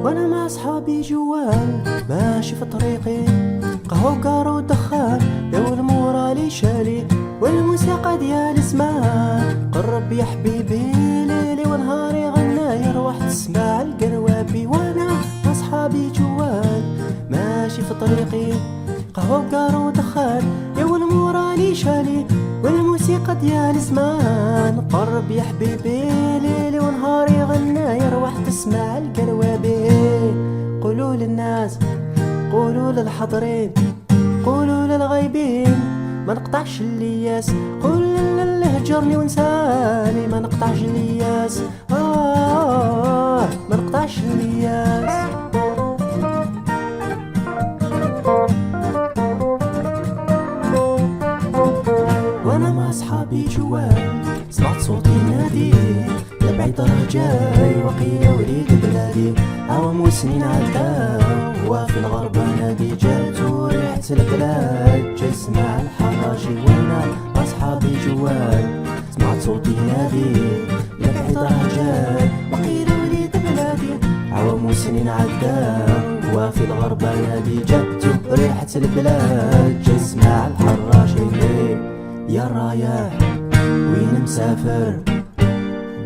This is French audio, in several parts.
وانا مع اصحابي جوال ماشي في طريقي، قهوة وكارو ودخان داو المورالي شالي، والموسيقى ديال زمان قرب يا حبيبي، ليلي ونهاري غنايا روح تسمع القروابي. وانا مع اصحابي جوال ماشي في طريقي، قهوة وكارو ودخان داو المورالي شالي، والموسيقى ديال زمان قرب يا حبيبي، ليلي ونهاري غنايا روح تسمع القروابي. قولوا للناس قولوا للحاضرين قولوا للغايبين ما نقطعش الياس، قول اللي هجرني ونساني ما نقطعش الياس، ما نقطعش الياس. وانا مع اصحابي جوال سمعت صوتي ينادي، يا بعيد راه جاي وقيل وليد بلادي، عوام وسنين عداو وفي الغربة نادي، جاتو ريحة البلاد جا يسمع الحراجي. وانا مع اصحابي جوال سمعت صوتي ينادي، يا بعيد راه جاي وقيل وليد بلادي، عوام وسنين عداو وفي الغربة نادي، جاتو ريحة البلاد جا يسمع الحراجي. يا رايح وين مسافر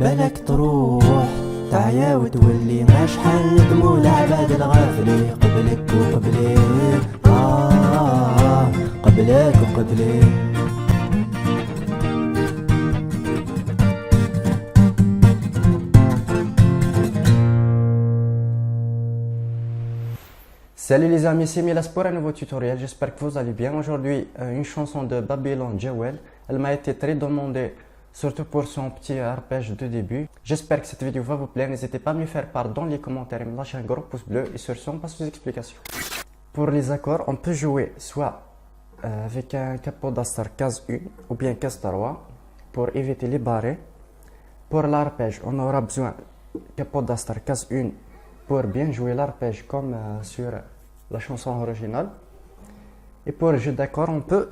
بالك تروح تعيا وتولي، ما شحال ندمو العباد الغافلي قبلك وقبلي، قبلك وقبلي. Salut les amis, c'est Milas pour un nouveau tutoriel, j'espère que vous allez bien. Aujourd'hui, une chanson de Babylon Jewel. Elle m'a été très demandée, surtout pour son petit arpège de début. J'espère que cette vidéo va vous plaire, n'hésitez pas à me faire part dans les commentaires et me lâcher un gros pouce bleu. Et sur ce, on passe aux explications. Pour les accords, on peut jouer soit avec un capot d'astar case 1 ou bien case 3 pour éviter les barrés. Pour l'arpège, on aura besoin capot d'astar case 1 pour bien jouer l'arpège comme sur la chanson originale. Et pour le jeu d'accords, on peut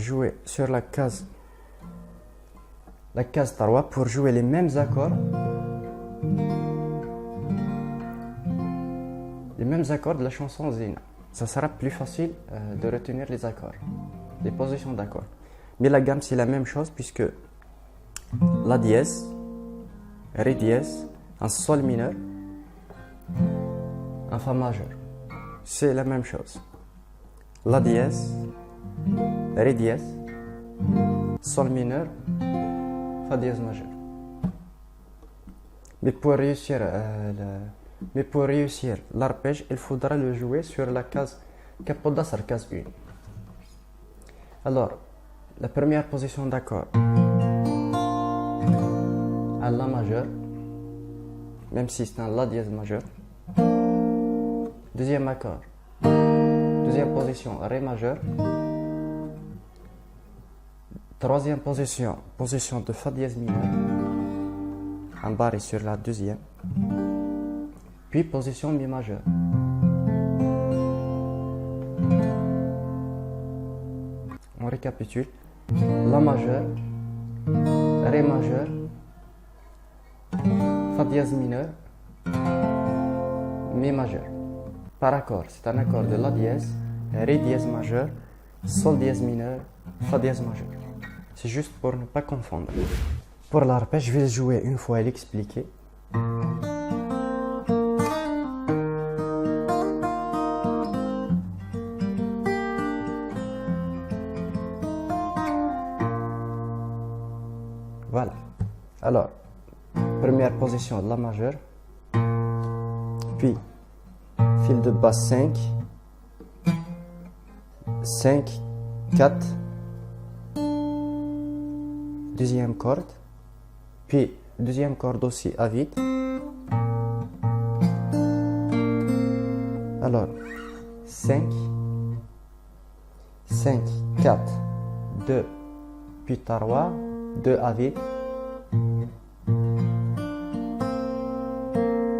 jouer sur la case 3 pour jouer les mêmes accords. Les mêmes accords de la chanson Zina. Ça sera plus facile de retenir les accords, les positions d'accords. Mais la gamme c'est la même chose puisque la dièse, ré dièse, un sol mineur, un fa majeur. C'est la même chose. La dièse, ré dièse, sol mineur, fa dièse majeur. Mais pour réussir l'arpège, il faudra le jouer sur la case capot d'astar case 1. Alors, la première position d'accord, un la majeur, même si c'est un la dièse majeur. Deuxième accord, deuxième position, ré majeur. Troisième position, position de fa dièse mineur, un barré sur la deuxième. Puis position mi majeur. On récapitule. La majeur, ré majeur, fa dièse mineur, mi majeur. Par accord, c'est un accord de la dièse, ré dièse majeur, sol dièse mineur, fa dièse majeur. C'est juste pour ne pas confondre. Pour l'arpège, je vais le jouer une fois et l'expliquer. Voilà. Alors, première position de la majeure, puis fil de basse 5, 5, 4, deuxième corde, puis deuxième corde aussi à vide. Alors, 5, 5, 4, 2, puis 3, 2 à vide,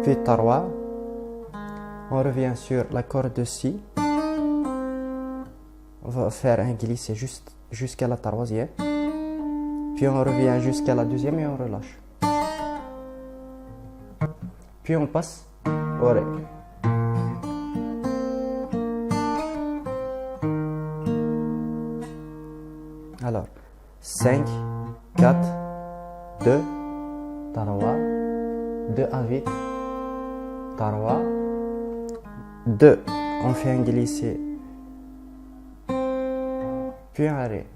puis 3, on revient sur la corde de Si, on va faire un glissé jusqu'à la troisième, puis on revient jusqu'à la deuxième et on relâche, puis on passe au ré. Alors, 5, 4, 2, 3, 2 à vite, 3, 2. On fait un glissé, puis un ré.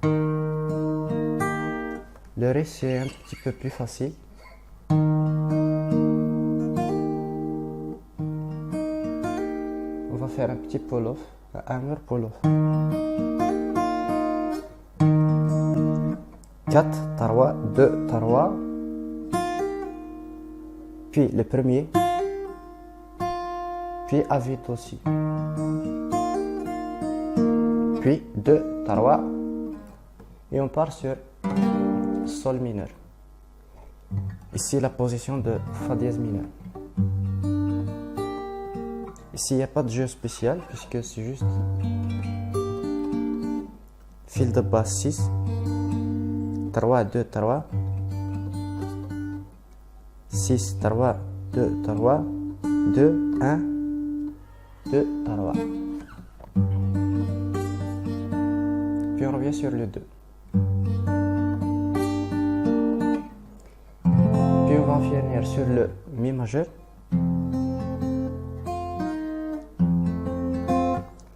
Le ré, c'est un petit peu plus facile. On va faire un petit pull-off, un hammer pull-off. 4, 3, 2, 3. Puis le premier. Puis à vite aussi. Puis 2, 3. Et on part sur Sol mineur. Ici la position de Fa dièse mineur. Ici il n'y a pas de jeu spécial puisque c'est juste fil de basse 6, 3, 2, 3, 6, 3, 2, 3, 2, 1, 2, 3. Puis on revient sur le 2. Puis on va finir sur le Mi majeur.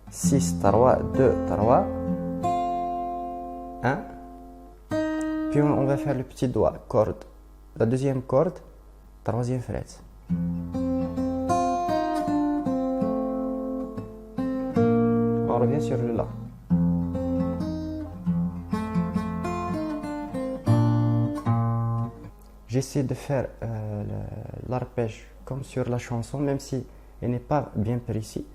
6, 3, 2, 3, 1. Puis on va faire le petit doigt, corde. La deuxième corde, troisième fret. On revient sur le La. J'essaie de faire l'arpège comme sur la chanson, même si elle n'est pas bien précis.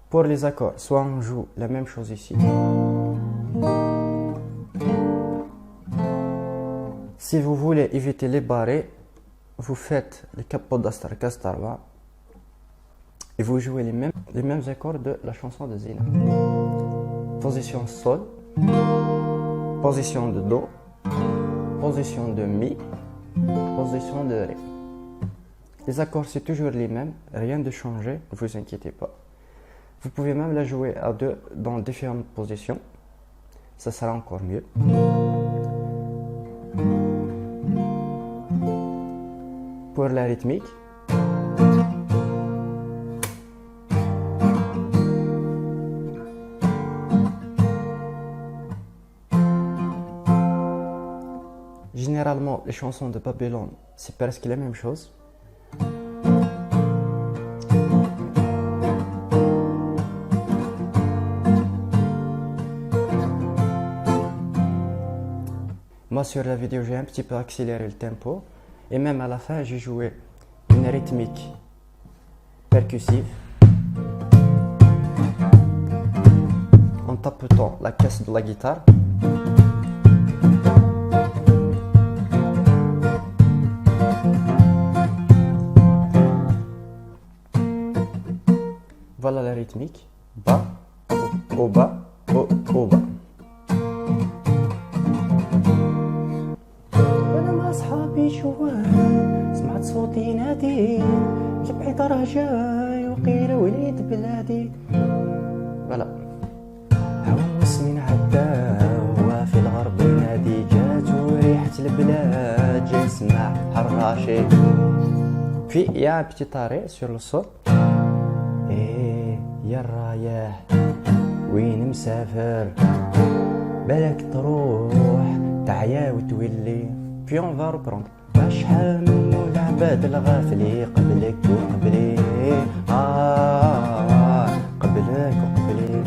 Pour les accords, soit on joue la même chose ici. Si vous voulez éviter les barrés, vous faites le capo d'Astar Castarva et vous jouez les mêmes accords de la chanson de Zina. Position Sol, position de Do, position de Mi, position de Ré. Les accords c'est toujours les mêmes, rien de changé, ne vous inquiétez pas. Vous pouvez même la jouer à deux dans différentes positions, ça sera encore mieux. Pour la rythmique, généralement les chansons de Babylone c'est presque la même chose. Moi sur la vidéo j'ai un petit peu accéléré le tempo et même à la fin j'ai joué une rythmique percussive en tapotant la caisse de la guitare. Voilà la rythmique, bas, au bas, au bas. سمعت صوتي ينادي جبعت رجاي وقيل وليد بلادي. فوالا هوس من عدا هو في الغرب ينادي جات وريحة البلاد جاي يسمع حراشي. Puis il y a un petit arrêt sur le sol. ايه يا الرايح وين مسافر بالك تروح تعيا وتولي. Puis on va reprendre. شحال منو العباد الغافلي قبلك وقبلي قبلك وقبلي.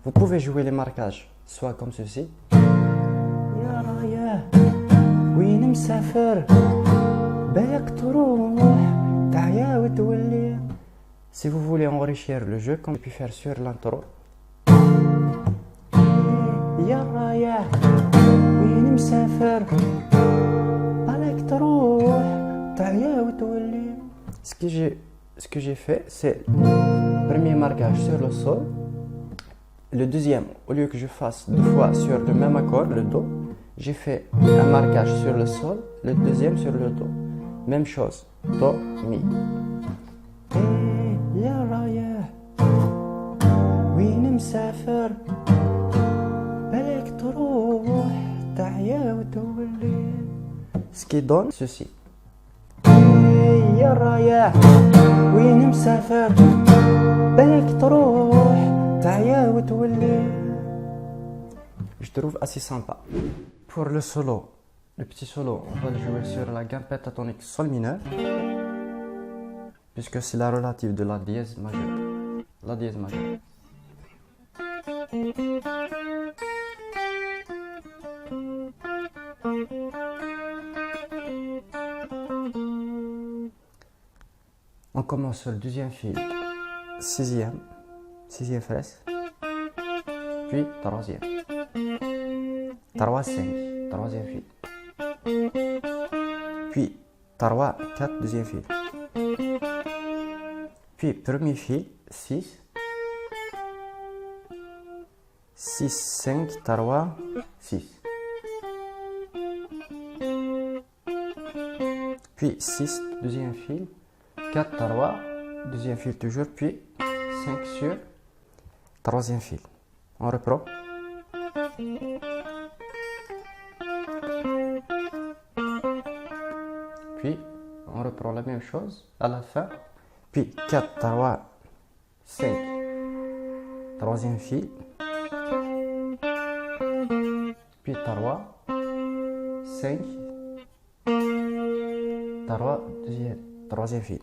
Vous pouvez jouer les marquages soit comme ceci. يا رايح وين مسافر بالك تروح تعيا وتولي. Si vous voulez enrichir le jeu comme j'ai pu faire sur l'intro. يا رايح وين مسافر Ce que j'ai fait, c'est le premier marquage sur le sol. Le deuxième, au lieu que je fasse 2 fois sur le même accord, le Do, j'ai fait un marquage sur le sol, le deuxième sur le Do. Même chose, Do, Mi. يا رايح وين مسافر بالك تروح تعيا وتولي. Ce qui donne ceci. يا رايح وين مسافر بالك تروح تعيا وتولي. Je trouve assez sympa. Pour le solo, le petit solo, on va le jouer sur la gamme pentatonique sol mineur, puisque c'est la relative de la dièse majeure. La dièse majeure. On commence sur le deuxième fil, sixième fraise, puis troisième. 3, 5, troisième fil. Puis 3, 4, deuxième fil. Puis premier fil, 6. 6, 5, 3, 6. Puis 6, deuxième fil. 4, 3, deuxième fil toujours. Puis 5 sur troisième fil. On reprend. Puis on reprend la même chose à la fin. Puis 4, 3, 5, troisième fil. Puis 3, 5, 3, troisième fil.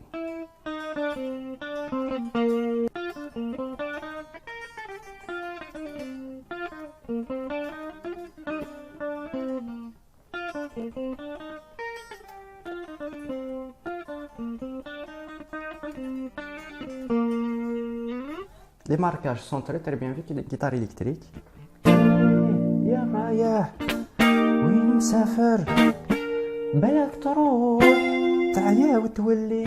Les marquages sont très bien vus, les guitares électriques. يا رايح وين مسافر بالك تروح تعيا وتولي.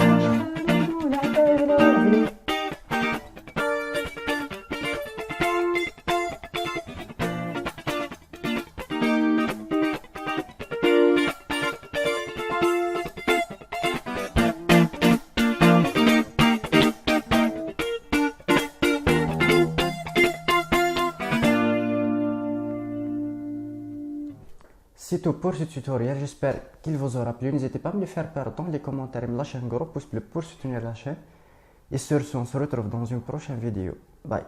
C'est tout pour ce tutoriel, j'espère qu'il vous aura plu. N'hésitez pas à me le faire part dans les commentaires et me lâcher un gros pouce bleu pour soutenir la chaîne. Et sur ce, on se retrouve dans une prochaine vidéo. Bye.